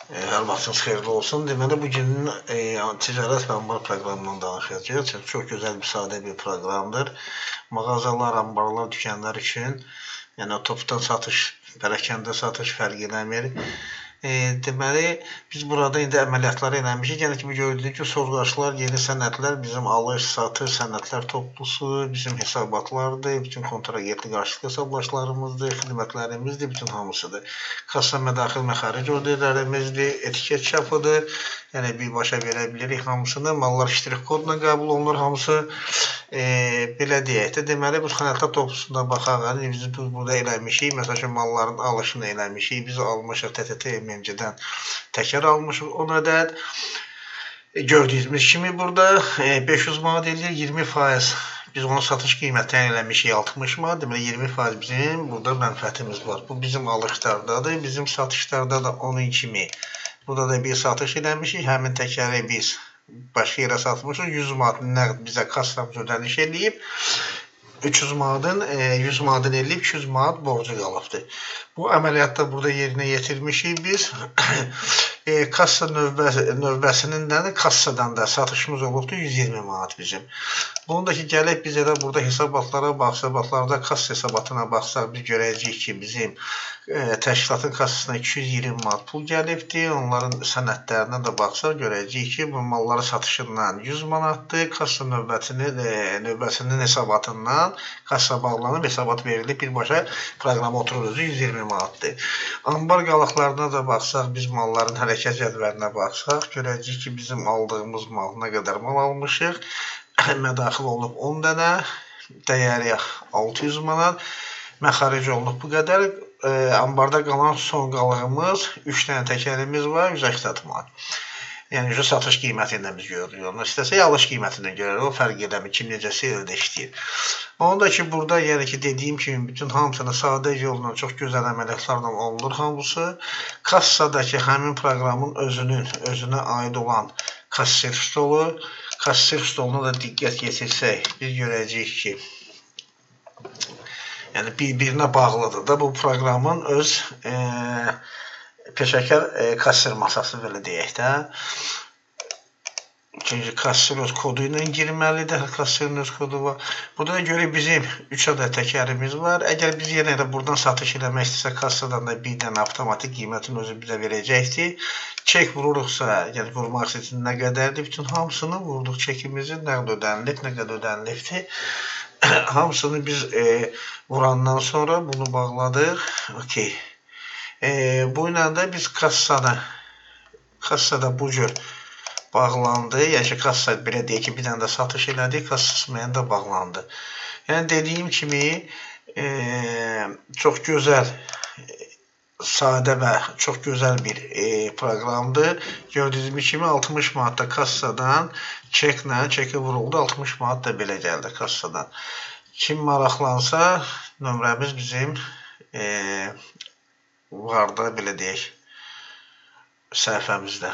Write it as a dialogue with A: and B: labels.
A: Hər vaxtınız xeyirli olsun. Deməli, bugünün ticarət və anbar proqramından danışacağıq. Çox gözəl bir, sadə bir proqramdır. Mağazalar, anbarlar, dükanlar üçün, yəni topdan satış, pərakəndə satış fərq eləmir. Deməli, biz burada indi əməliyyatları eləmişik. Yəni ki, bu gördüyünüz ki, sorğaçlar, yeni sənədlər bizim alış, satış, sənədlər toplusu, bizim hesabatlardır, bütün kontragentli qarşılıq hesablaşlarımızdır, xidmətlərimizdir, bütün hamısıdır. Kassa mədaxil məxaric orderlərimizdir, etiket çapıdır. Yəni birbaşa verə bilirik hamısını. Mallar ştrix kodla qəbul olunur hamısı. Belə deyək də, deməli, bu sənədlər toplusunda baxaq, biz burada eləmişik. Məsələn, malların alışını eləmişik. Biz almışıq TTT MMC-dən təkər almışıq 10 ədəd. Gördüyünüz kimi burada 500 manat eləyir, 20%. Biz onun satış qiymətini eləmişik 60 manat. Deməli 20% bizim burada mənfəətimiz var. Bu bizim alışlardadır. Bizim satışlarda da onun kimi. Burada da bir satış eləmişik. Həmin təkəri biz başqa yerə satmışıq. 100 manat nəqd bizə kassamız ödəniş eləyib. 300 manatın 100 manatın eləyib 200 manat borcu qalıbdır. Bu əməliyyatda burada yerinə yetirmişik biz. Kassa növbəsinin də kassadan da satışımız olubdur 120 manat bizim. Bunu da ki, gələk biz elə burada hesabatlara baxsaq, hesabatlarda kassa hesabatına baxsaq, biz görəcəyik ki, bizim təşkilatın kassasına 220 manat pul gəlibdir. Onların sənədlərinə də baxsaq, görəcəyik ki, bu malları satışından 100 manatdır. Kassa növbəsinin hesabatından kassa bağlanıb, hesabat verilib, birbaşa proqrama oturur özü 120 manatdır. Anbar qalıqlarına da baxsaq, biz malların hərəkət cədvəlinə baxsaq, görəcəyik ki, bizim aldığımız mal nə qədər mal almışıq. Mədaxil olunub 10 dənə, dəyəri 600 manat, məxaric olunub bu qədər. Ambarda qalan son qalığımız 3 dənə təkərimiz var, 180 manat. Yəni, satış qiyməti ilə biz görürük. Onu istəsək, alış qiymətindən görürük. O fərq edəmir, kim necəsi eldə işləyir. Onu da ki, burada, yəni ki, dediyim kimi, bütün hamısını sadə yolla, çox gözəl əməliyyatlarla olunur hamısı. Kassadakı həmin proqramın özünə aid olan kasser stolu, kasser stoluna da diqqət yetirsək, biz görəcəyik ki, yəni bir-birinə bağlıdır da bu proqramın öz peşəkar kasser masası, belə deyək də. Çünki kasser öz kodu ilə girməlidir, kasserin öz kodu var. Burada da görək bizim 3 ədəd təkərimiz var. Əgər biz yenə də buradan satış eləmək istəsə, kassadan da bir dənə avtomatik qiymətin özü bizə verəcəkdir. Çek vururuqsa, yəni vurmaq istəyirsin nə qədərdir, bütün hamısını vurduq çekimizi, nə qədər ödənilib, nə qədər ödənilibdir. Hamısını biz vurandan sonra bunu bağladıq. Okey. Bu ilə də biz kassada bu cür bağlandı. Yəni ki, kassa belə deyək ki, bir dənə də satış elədik, kassası mənə də bağlandı. Yəni, dediyim kimi, çox gözəl, sadə və çox gözəl bir proqramdır. Gördüyünüz kimi, 60 manat da kassadan çeklə, çeki vuruldu, 60 manat da belə gəldi kassadan. Kim maraqlansa, nömrəmiz bizim var da, belə deyək, səhifəmizdə.